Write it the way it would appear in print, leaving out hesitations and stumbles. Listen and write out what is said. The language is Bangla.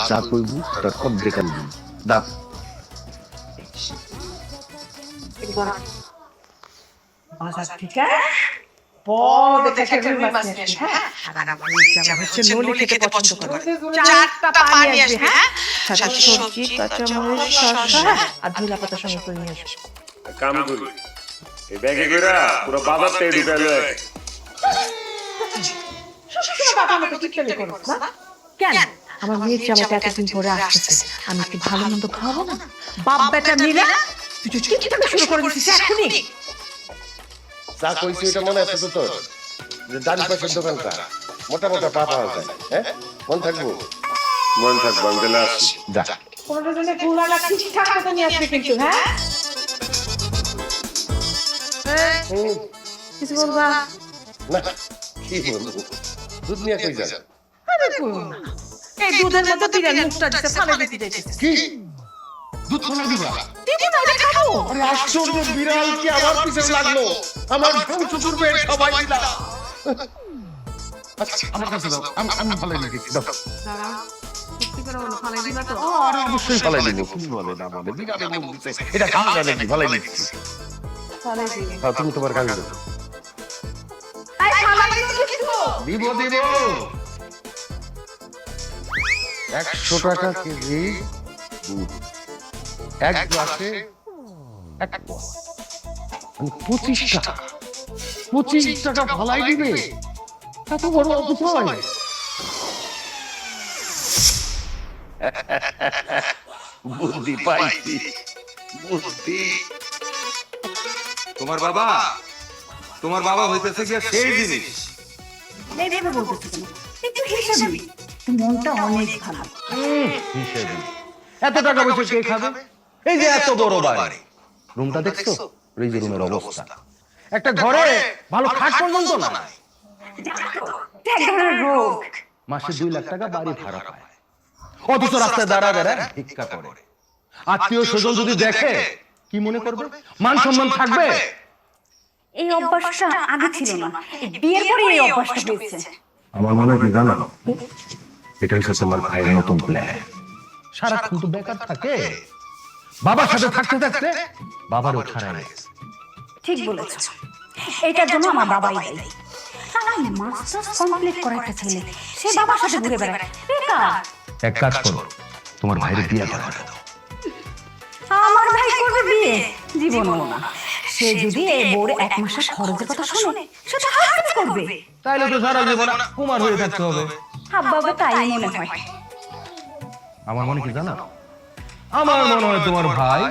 যা কইব তার অর্ধেক আনবি দা বাজার থেকে বড় দেখে একটা রুই মাছ নিয়ে আসবি, হ্যাঁ? আর আমার এই জামা হচ্ছে নলি খেতে পছন্দ করে। 4টা পানি আসবে, হ্যাঁ? সাথে সবজি, কাঁচামরিচ, শসা আর ধনিয়া পাতা সঙ্গে করে নিয়ে আসবি। কাম করি এই ব্যাগে কইরা পুরো বাজারটাই ঢুকাই লয়। সবসময় বাবার মতো কিপটামি করিস না? কেন? আমার মেয়ের জামাটা এতদিন পরে আসতেছে, আমি একটু ভালো মন্দ খাওয়াবো না? বাপ বেটা মিলে তুই যে কিপটামি শুরু করে দিছিস এখনই। যা কইছি এটা মনে আছে তো তোর যে ডান পাশের দোকানটা মোটা মোটা পা পাওয়া যায় হ্যাঁ মন থাকবো মন থাক বাংলা আসি যা কোনোটা জন্য গুলাটা ঠিকঠাক মতো নিয়ে আসবি কিন্তু, হ্যাঁ? কিছু বলবা? না কি বলবো দুধ নিয়ে কই যা আরে বলো না। এই দুধের মধ্যে বিরিয়ানি মুখটা দিতে ফালে দিতে যাইতেছে। কি দুধ ফেলে দিবা দিব না, এটা খাবো। আরে আশ্চর্য বিড়াল কি আমার পিছনে লাগলো আমার ধ্বংস করবে সবাই মিলা আচ্ছা আমার কাছে দাও আমি ফালাই দিচ্ছি দাও সত্যি করে বলো, ফালে দিবা তো? আরে অবশ্যই ফালাই দিব কি বলে না বলে বিড়ালে মুখ দিছে এটা খাওয়া যায় নাকি ফালাই দিচ্ছি ফালে দিবি। তুমি তোমার কাজ দাও আই ফালে দিবি কিন্তু। দিব দিব 100 টাকা কেজি দুধ এক গ্লাসে এক পোয়া। মানে 25 টাকা ভালাই দিবে এত বড় অপচয় বুদ্ধি পাইছি বুদ্ধি তোমার বাবা হইতেছে গিয়া সেই জিনিস। এইভাবে বলতেছি কেন? একটু হিসাবি। মনটা অনেক ভালো। হিসেবে এত টাকা পয়সা কে খাবে এই যে এত বড় বাড়ি রুমটা দেখছো এই যে রুমের অবস্থা একটা ঘরে ভালো খাট পর্যন্ত না এটা এক ধরনের রোগ। মাসে 2 লাখ টাকা বাড়ি ভাড়া পায় অথচ রাস্তায় দাঁড়া ভিক্ষা করে আত্মীয় স্বজন যদি দেখে কি মনে করবে মান সম্মান থাকবে এই অভ্যাসটা আগে ছিল না। এই বিয়ের পরে এই অভ্যাসটা হয়েছে। আমার মনে হয় কি জানো এটা হচ্ছে তোমার ভাইয়ের নতুন প্ল্যান সারাক্ষণ তো বেকার থাকে বাবার সাথে থাকতে থাকতে বাবারও ছাড়া গেছে ঠিক বলেছো। এটার জন্য আমার বাবাই দায়ী। আমার মাস্টার্স কমপ্লিট করা একটা ছেলে সে বাবার সাথে ঘুরে বেড়ায়। বেকার। এক কাজ করো তোমার ভাইয়ের বিয়ে করে দাও আমার ভাই করবে বিয়ে? জীবনও না। সে যদি এই বউরে 1 মাসের খরচের কথা শুনে সেটা হাসপাতাল করবে। তাইলে তো সারা জীবন কুমার হয়ে থাকতে হবে হাব্বাকে তাই মনে হয়। আমার মনে কি জানো আমার মনে হয় তোমার ভাই